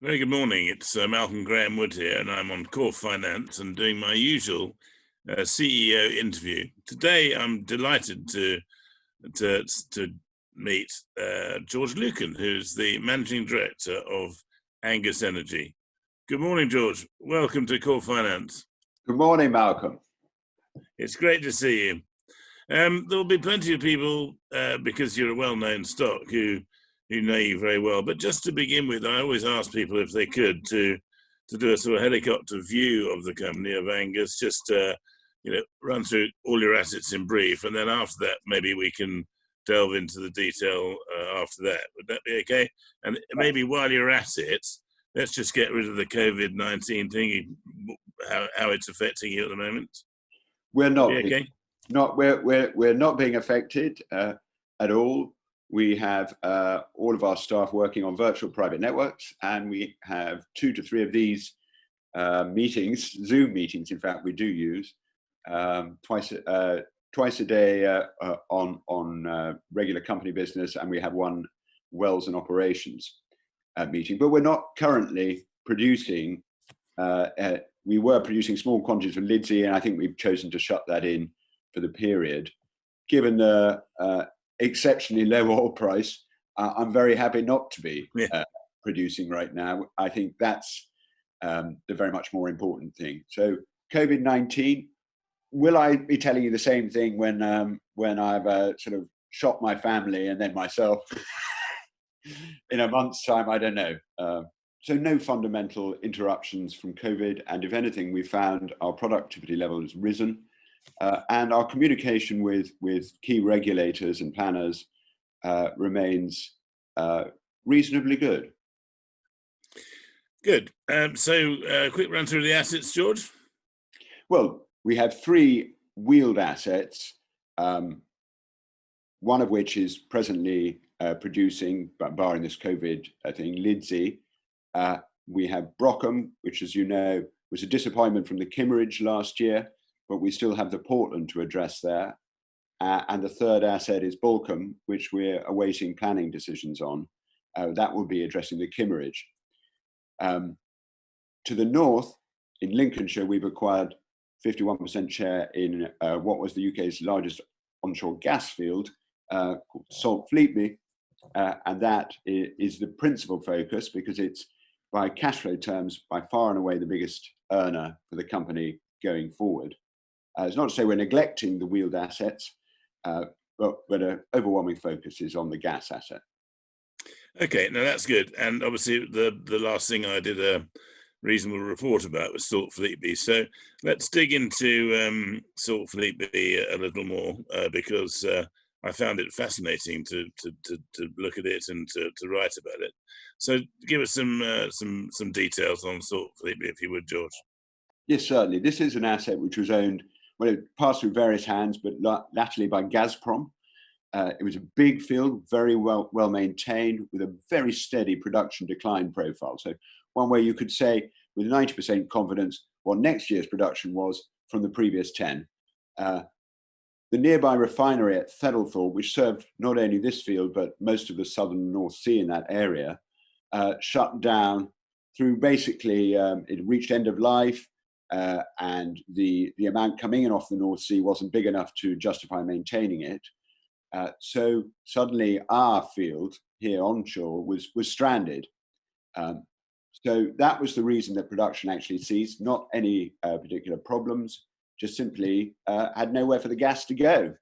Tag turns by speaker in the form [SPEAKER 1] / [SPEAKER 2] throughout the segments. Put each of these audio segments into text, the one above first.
[SPEAKER 1] Very good morning. It's Malcolm Graham Wood here, and I'm on Core Finance and doing my usual CEO interview. Today, I'm delighted to meet George Lucan, who's the Managing Director of Angus Energy. Good morning, George. Welcome to Core Finance.
[SPEAKER 2] Good morning, Malcolm.
[SPEAKER 1] It's great to see you. There'll be plenty of people, because you're a well-known stock, who know you very well. But just to begin with, I always ask people if they could to do a sort of helicopter view of the company of Angus, just run through all your assets in brief, and then after that, maybe we can delve into the detail after that. Would that be okay? And maybe while you're at it, let's just get rid of the COVID-19 thing, how it's affecting you at the moment.
[SPEAKER 2] We're not
[SPEAKER 1] okay?
[SPEAKER 2] We're not being affected at all. We have all of our staff working on virtual private networks, and we have 2 to 3 of these meetings, Zoom meetings, in fact, we do use twice a day on regular company business, and we have one wells and operations meeting. But we're not currently producing. We were producing small quantities of Lindsay, and I think we've chosen to shut that in for the period. Given the exceptionally low oil price, I'm very happy not to be producing right now. I think that's the very much more important thing. So COVID-19, will I be telling you the same thing when I've sort of shot my family and then myself in a month's time? I don't know. So no fundamental interruptions from COVID, and if anything, we found our productivity level has risen. And our communication with key regulators and planners remains reasonably good.
[SPEAKER 1] Good. So quick run through the assets, George.
[SPEAKER 2] Well, we have 3 wheeled assets, one of which is presently producing, but barring this COVID thing, Lindsay. We have Baulkham, which, as you know, was a disappointment from the Kimmeridge last year, but we still have the Portland to address there. And the 3rd asset is Baulkham, which we're awaiting planning decisions on. That will be addressing the Kimmeridge. To the north, in Lincolnshire, we've acquired 51% share in what was the UK's largest onshore gas field, called Saltfleetby. And that is the principal focus, because it's, by cash flow terms, by far and away the biggest earner for the company going forward. It's not to say we're neglecting the wheeled assets, but an overwhelming focus is on the gas asset.
[SPEAKER 1] Okay, now that's good. And obviously the last thing I did a reasonable report about was Saltfleetby. So let's dig into Saltfleetby a little more, because I found it fascinating to look at it and to write about it. So give us some details on Saltfleetby, if you would, George.
[SPEAKER 2] Yes, certainly. This is an asset which was owned, well, it passed through various hands, but latterly by Gazprom. It was a big field, very well maintained, with a very steady production decline profile. So one way you could say with 90% confidence what next year's production was from the previous 10. The nearby refinery at Thettlethorpe, which served not only this field, but most of the southern North Sea in that area, shut down through basically, it reached end of life, and the amount coming in off the North Sea wasn't big enough to justify maintaining it. So suddenly our field here onshore was stranded. So that was the reason that production actually ceased, not any particular problems, just simply had nowhere for the gas to go.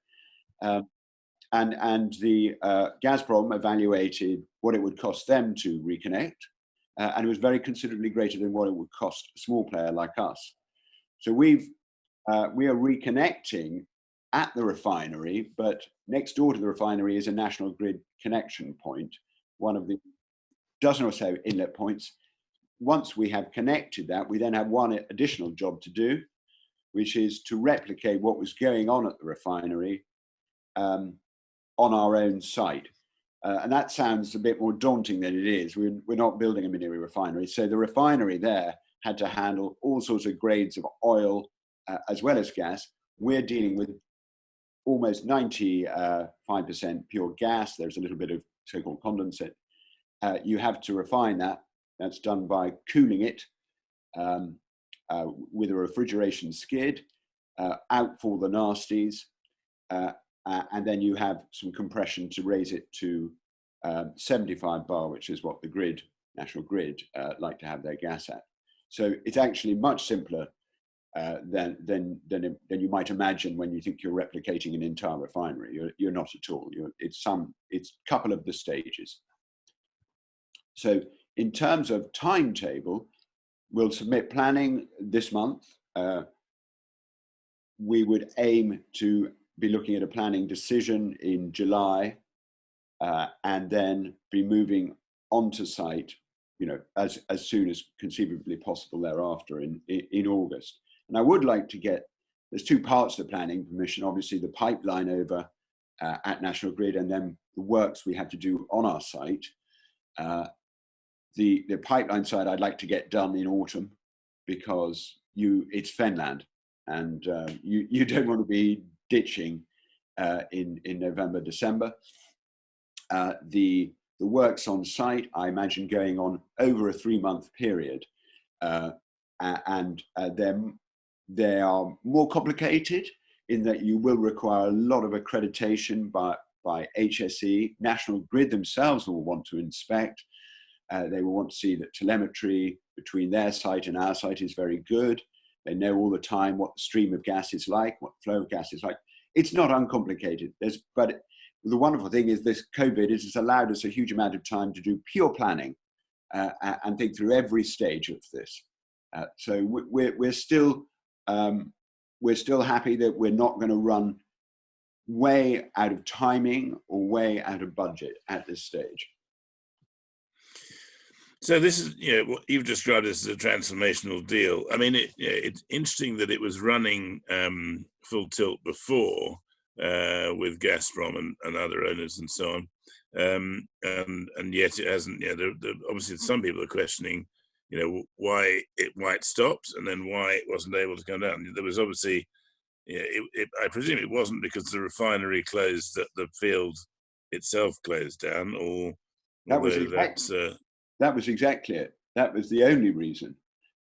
[SPEAKER 2] And the Gazprom evaluated what it would cost them to reconnect, and it was very considerably greater than what it would cost a small player like us. So we are reconnecting at the refinery, but next door to the refinery is a national grid connection point, one of the dozen or so inlet points. Once we have connected that, we then have one additional job to do, which is to replicate what was going on at the refinery on our own site. And that sounds a bit more daunting than it is. We're not building a mini refinery. So the refinery there had to handle all sorts of grades of oil as well as gas. We're dealing with almost 95% pure gas. There's a little bit of so-called condensate. You have to refine that. That's done by cooling it with a refrigeration skid, out for the nasties, and then you have some compression to raise it to 75 bar, which is what the grid, National Grid, like to have their gas at. So it's actually much simpler than you might imagine when you think you're replicating an entire refinery. You're not at all. It's a couple of the stages. So in terms of timetable, we'll submit planning this month. We would aim to be looking at a planning decision in July, and then be moving onto site, as soon as conceivably possible thereafter in August. And I would like to there's two parts to the planning permission, obviously the pipeline over at National Grid, and then the works we have to do on our site. The pipeline side I'd like to get done in autumn, because it's fenland, and you don't want to be ditching in November, December. The works on site, I imagine, going on over a 3-month period, and they are more complicated in that you will require a lot of accreditation by HSE. National Grid themselves will want to inspect. They will want to see that telemetry between their site and our site is very good. They know all the time what the stream of gas is like, what the flow of gas is like. It's not uncomplicated. But the wonderful thing is this COVID has allowed us a huge amount of time to do pure planning and think through every stage of this. So we're still happy that we're not going to run way out of timing or way out of budget at this stage.
[SPEAKER 1] So this is, what you've described as a transformational deal. I mean, it's interesting that it was running full tilt before with Gazprom and other owners and so on, and yet it hasn't. Obviously, some people are questioning, why it stopped and then why it wasn't able to come down. There was obviously, I presume it wasn't because the refinery closed that the field itself closed down, or
[SPEAKER 2] that was exactly it. That was the only reason.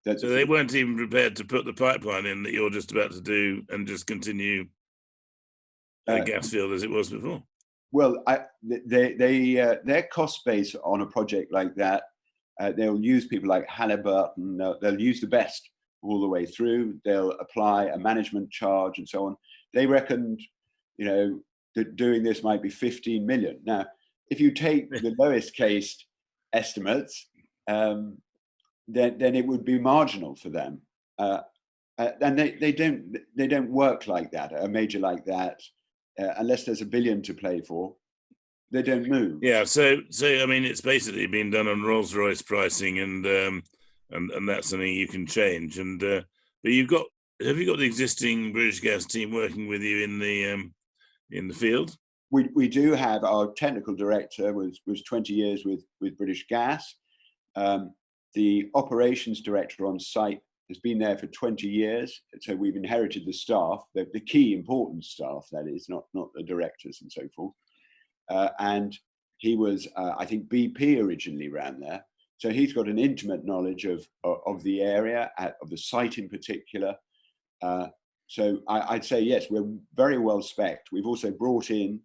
[SPEAKER 1] So they weren't even prepared to put the pipeline in that you're just about to do and just continue the gas field as it was before.
[SPEAKER 2] Well, their cost base on a project like that, they'll use people like Halliburton. They'll use the best all the way through. They'll apply a management charge and so on. They reckoned, that doing this might be 15 million. Now, if you take the lowest case estimates, then it would be marginal for them, and they don't work like that. A major like that, unless there's $1 billion to play for, they don't move.
[SPEAKER 1] Yeah, so I mean, it's basically been done on Rolls-Royce pricing, and that's something you can change. And but have you got the existing British Gas team working with you in the field?
[SPEAKER 2] We do have. Our technical director was 20 years with British Gas. The operations director on site has been there for 20 years. So we've inherited the staff, the key important staff, that is, not the directors and so forth. And he was, I think, BP originally ran there. So he's got an intimate knowledge of the area, of the site in particular. So I'd say, yes, we're very well specced. We've also brought in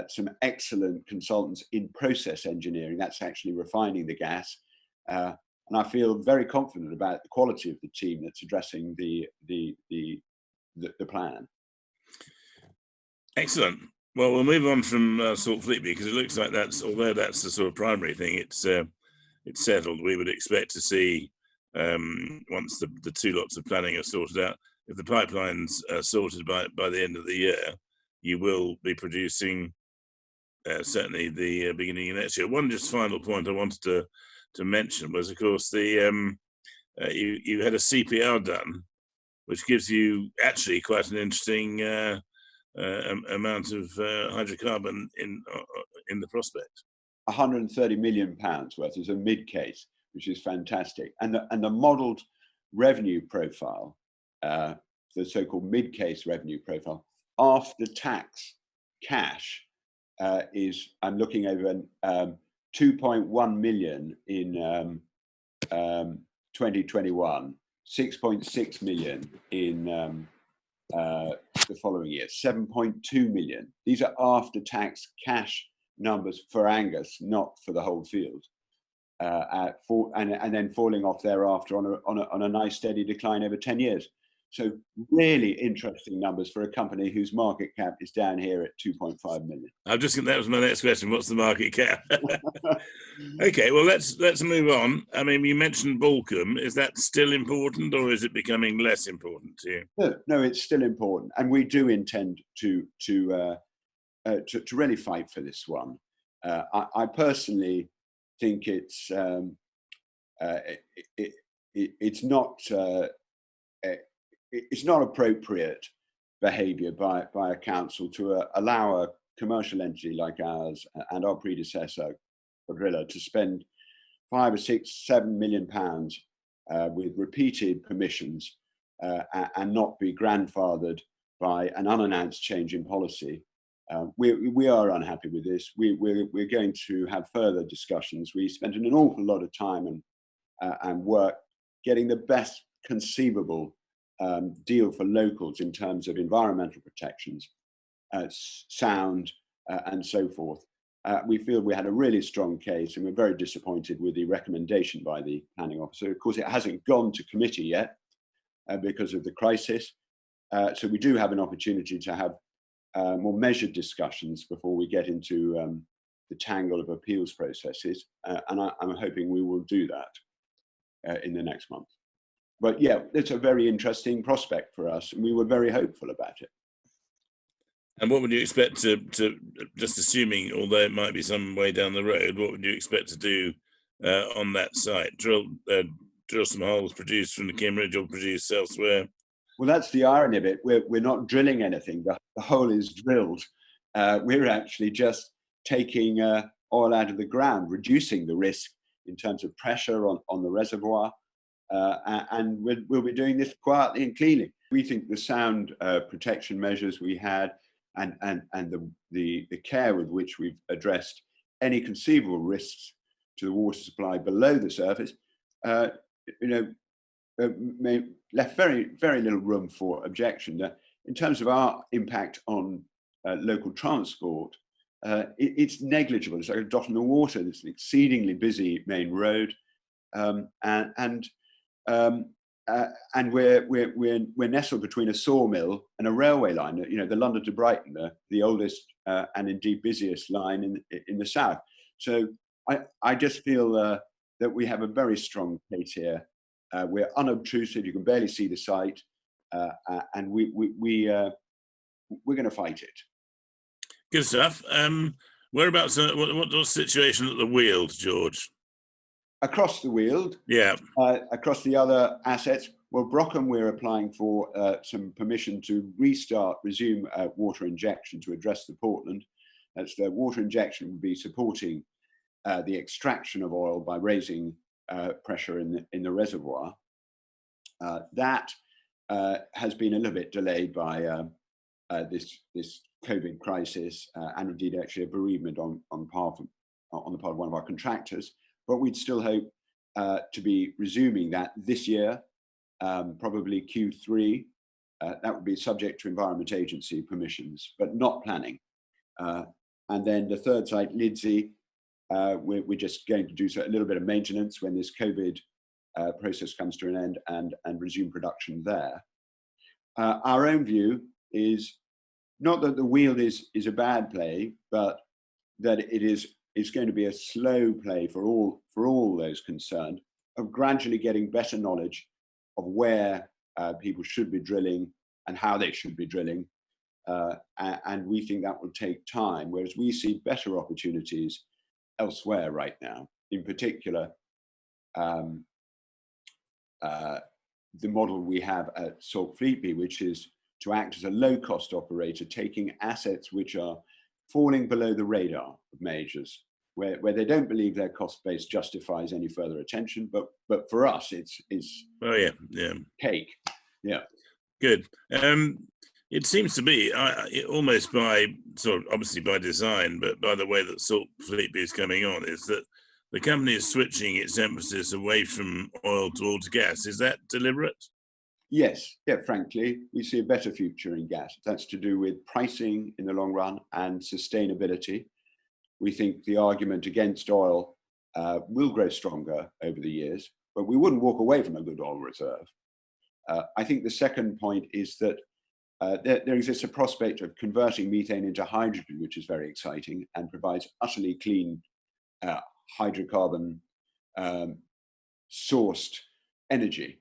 [SPEAKER 2] some excellent consultants in process engineering. That's actually refining the gas. And I feel very confident about the quality of the team that's addressing the plan.
[SPEAKER 1] Excellent. Well, we'll move on from Saltfleetby, because it looks like although that's the sort of primary thing, it's settled. We would expect to see, once the two lots of planning are sorted out, if the pipelines are sorted by the end of the year, you will be producing certainly the beginning of next year. One just final point I wanted to mention was, of course, you had a CPR done, which gives you actually quite an interesting amount of hydrocarbon in the prospect.
[SPEAKER 2] 130 million pounds worth is a mid case, which is fantastic, and the modelled revenue profile, the so-called mid case revenue profile after tax cash is, I'm looking over 2.1 million 2021, 6.6 million in the following year, 7.2 million. These are after-tax cash numbers for Angus, not for the whole field. And then falling off thereafter on a nice steady decline over 10 years. So really interesting numbers for a company whose market cap is down here at 2.5 million.
[SPEAKER 1] That was my next question. What's the market cap? Okay, well let's move on. I mean, you mentioned Baulkham. Is that still important, or is it becoming less important to you?
[SPEAKER 2] No, it's still important, and we do intend to really fight for this one. I personally think it's not appropriate behaviour by a council to allow a commercial entity like ours and our predecessor, Quadrilla, to spend £5 or £6, £7 million with repeated permissions and not be grandfathered by an unannounced change in policy. We are unhappy with this. We're going to have further discussions. We spent an awful lot of time and work getting the best conceivable deal for locals in terms of environmental protections, sound, and so forth. We feel we had a really strong case, and we're very disappointed with the recommendation by the planning officer. Of course, it hasn't gone to committee yet because of the crisis. So we do have an opportunity to have more measured discussions before we get into the tangle of appeals processes. And I'm hoping we will do that in the next month. But yeah, it's a very interesting prospect for us, and we were very hopeful about it.
[SPEAKER 1] And what would you expect to just assuming, although it might be some way down the road, what would you expect to do on that site? Drill some holes produced from the Kimmeridge or produced elsewhere?
[SPEAKER 2] Well, that's the irony of it. We're not drilling anything. The hole is drilled. We're actually just taking oil out of the ground, reducing the risk in terms of pressure on the reservoir. And we'll be doing this quietly and cleanly. We think the sound protection measures we had and the care with which we've addressed any conceivable risks to the water supply below the surface, left very little room for objection. In terms of our impact on local transport, it's negligible. It's like a dot in the water. It's an exceedingly busy main road, and we're nestled between a sawmill and a railway line. The London to Brighton, the oldest and indeed busiest line in the south. So I just feel that we have a very strong case here. We're unobtrusive. You can barely see the site, and we're going to fight it.
[SPEAKER 1] Good stuff. Whereabouts? What's the situation at the Weald, George?
[SPEAKER 2] Across the Weald,
[SPEAKER 1] yeah.
[SPEAKER 2] Across the other assets, well, Baulkham, we're applying for some permission to resume water injection to address the Portland. That's the water injection would be supporting the extraction of oil by raising pressure in the reservoir. That has been a little bit delayed by this COVID crisis, and indeed actually a bereavement on the part of one of our contractors. But we'd still hope to be resuming that this year, probably Q3. That would be subject to Environment Agency permissions, but not planning. And then the third site, Lidsey, we're just going to do a little bit of maintenance when this COVID process comes to an end and resume production there. Our own view is not that the Weald is a bad play, but that it's going to be a slow play for all those concerned, of gradually getting better knowledge of where people should be drilling and how they should be drilling. And we think that will take time, whereas we see better opportunities elsewhere right now. In particular, the model we have at Saltfleetby, which is to act as a low-cost operator, taking assets which are falling below the radar of majors, where they don't believe their cost base justifies any further attention. But for us, it's cake. Yeah.
[SPEAKER 1] Good. It seems to be almost by sort of obviously by design, but by the way that Saltfleetby is coming on, is that the company is switching its emphasis away from oil towards gas. Is that deliberate?
[SPEAKER 2] Yes, yeah, frankly, we see a better future in gas. That's to do with pricing in the long run and sustainability. We think the argument against oil will grow stronger over the years, but we wouldn't walk away from a good oil reserve. I think the second point is that there exists a prospect of converting methane into hydrogen, which is very exciting and provides utterly clean hydrocarbon sourced energy.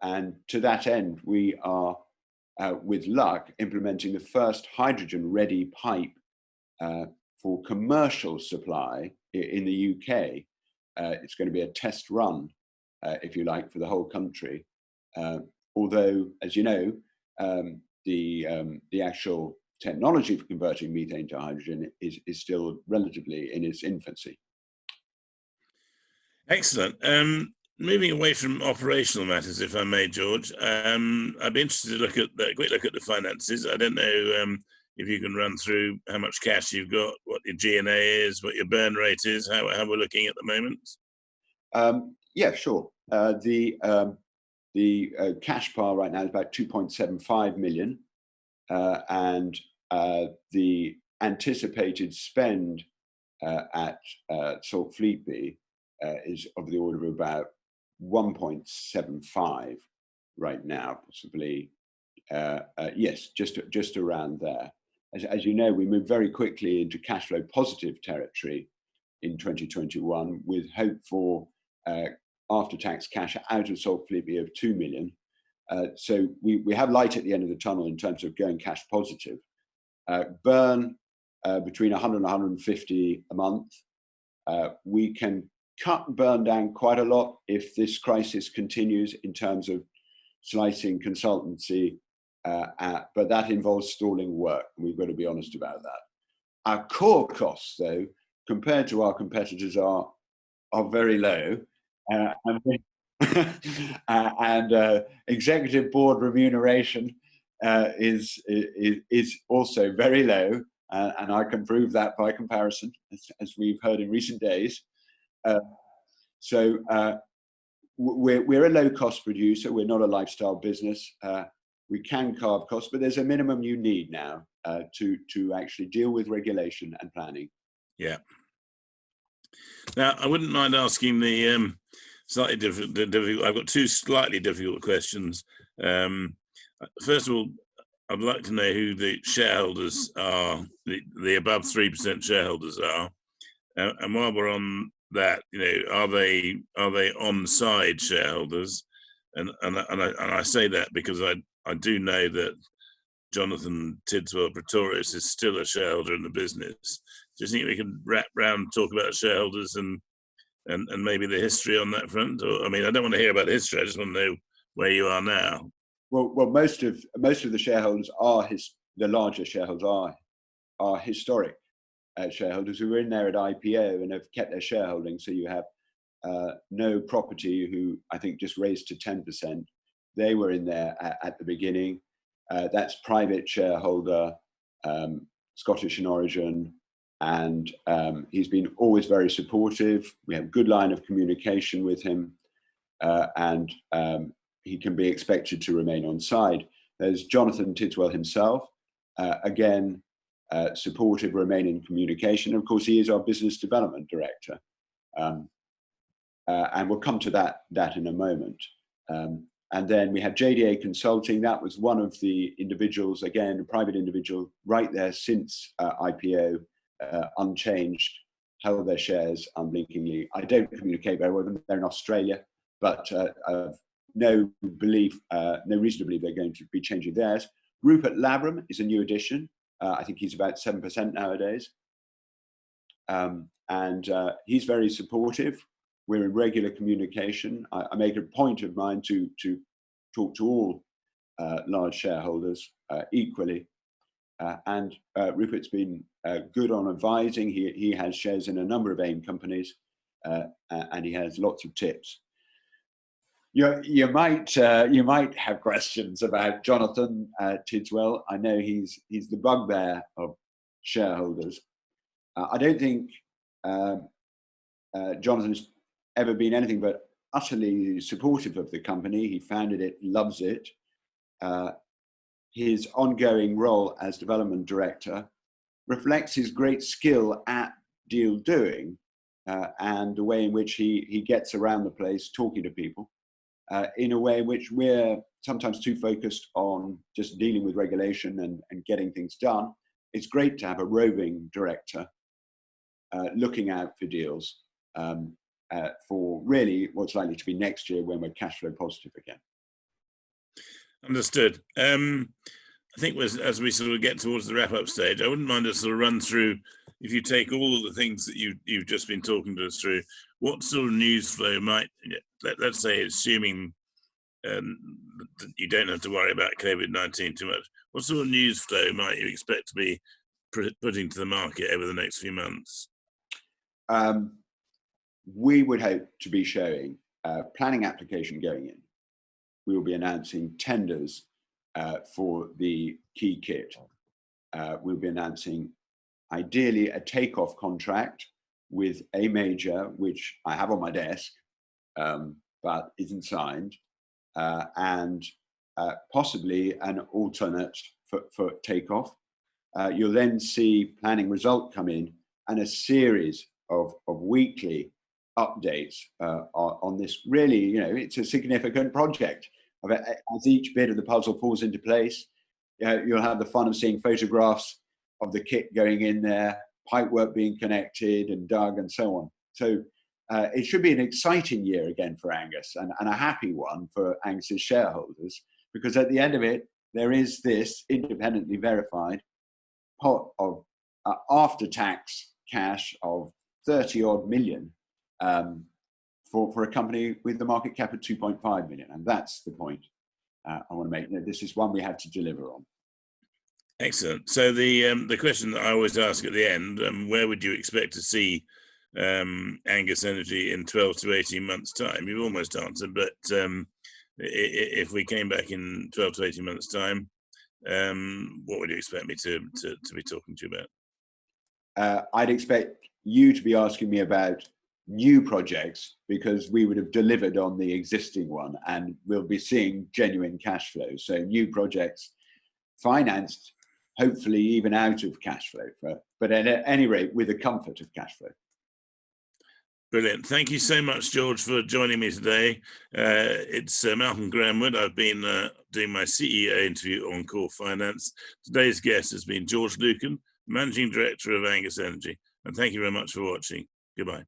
[SPEAKER 2] And to that end, we are, with luck, implementing the first hydrogen-ready pipe for commercial supply in the UK. It's going to be a test run, if you like, for the whole country. Although, as you know, the actual technology for converting methane to hydrogen is still relatively in its infancy.
[SPEAKER 1] Excellent. Moving away from operational matters, if I may, George, I'd be interested to look at a quick look at the finances. I don't know if you can run through how much cash you've got, what your G&A is, what your burn rate is, how we're looking at the moment.
[SPEAKER 2] Yeah, sure. The cash pile right now is about 2.75 million, and the anticipated spend at Saltfleetby is of the order of about 1.75 right now, possibly. Yes, just around there. As you know, we moved very quickly into cash flow positive territory in 2021 with hope for after-tax cash out of Saltfleetby of 2 million. So we have light at the end of the tunnel in terms of going cash positive. Burn between 100 and 150 a month. We can cut burn down quite a lot if this crisis continues in terms of slicing consultancy, but that involves stalling work. We've got to be honest about that. Our core costs, though, compared to our competitors, are very low. And executive board remuneration is also very low, and I can prove that by comparison, as we've heard in recent days. So we're a low-cost producer. We're not a lifestyle business. We can carve costs, but there's a minimum you need now to actually deal with regulation and planning.
[SPEAKER 1] Yeah. Now, I wouldn't mind asking the slightly difficult. I've got two slightly difficult questions. First of all, I'd like to know who the shareholders are, the above 3% shareholders are, and while we're on that, are they on-side shareholders? And I say that because I do know that Jonathan Tidswell Pretorius is still a shareholder in the business. Do you think we can wrap round and talk about shareholders and maybe the history on that front? Or, I mean, I don't want to hear about history. I just want to know where you are now.
[SPEAKER 2] Well, most of the shareholders the larger shareholders are historic shareholders who were in there at IPO and have kept their shareholding. So you have No Property, who I think just raised to 10%. They were in there at the beginning. That's private shareholder, Scottish in origin, and he's been always very supportive. We have a good line of communication with him, and he can be expected to remain on side. There's Jonathan Tidswell himself, again, supportive, remain in communication. Of course, he is our business development director, and we'll come to that in a moment. And then we have JDA Consulting. That was one of the individuals, again, a private individual, right there since IPO, unchanged, held their shares unblinkingly. I don't communicate very well with them. They're in Australia, but no reason to believe they're going to be changing theirs. Rupert Labram is a new addition. I think he's about 7% nowadays. And he's very supportive. We're in regular communication. I make a point of mine to talk to all large shareholders equally. And Rupert's been good on advising. He has shares in a number of AIM companies, and he has lots of tips. You might have questions about Jonathan Tidswell. I know he's the bugbear of shareholders. I don't think Jonathan's ever been anything but utterly supportive of the company. He founded it, loves it. His ongoing role as development director reflects his great skill at deal doing and the way in which he gets around the place talking to people in a way in which we're sometimes too focused on just dealing with regulation and getting things done. It's great to have a roving director looking out for deals for really what's likely to be next year when we're cash flow positive again.
[SPEAKER 1] Understood. I think as we sort of get towards the wrap-up stage, I wouldn't mind to sort of run through, if you take all of the things that you've just been talking to us through, what sort of news flow might, let's say, assuming that you don't have to worry about COVID-19 too much, what sort of news flow might you expect to be putting to the market over the next few months?
[SPEAKER 2] We would hope to be showing planning application going in. We will be announcing tenders for the key kit. We'll be announcing ideally a takeoff contract with a major, which I have on my desk, but isn't signed, and possibly an alternate for takeoff. You'll then see planning result come in and a series of weekly updates on this. Really, it's a significant project. As each bit of the puzzle falls into place, you'll have the fun of seeing photographs of the kit going in there, pipework being connected and dug and so on. So it should be an exciting year again for Angus, and a happy one for Angus's shareholders, because at the end of it, there is this independently verified pot of after-tax cash of 30 odd million for a company with the market cap of 2.5 million. And that's the point I want to make. This is one we have to deliver on.
[SPEAKER 1] Excellent. So the question that I always ask at the end, where would you expect to see Angus Energy in 12 to 18 months' time? You've almost answered, but if we came back in 12 to 18 months' time, what would you expect me to be talking to you about?
[SPEAKER 2] I'd expect you to be asking me about new projects, because we would have delivered on the existing one and we'll be seeing genuine cash flow. So new projects financed, hopefully even out of cash flow, but at any rate, with the comfort of cash flow.
[SPEAKER 1] Brilliant. Thank you so much, George, for joining me today. It's Malcolm Granwood. I've been doing my CEO interview on Core Finance. Today's guest has been George Lucan, Managing Director of Angus Energy. And thank you very much for watching. Goodbye.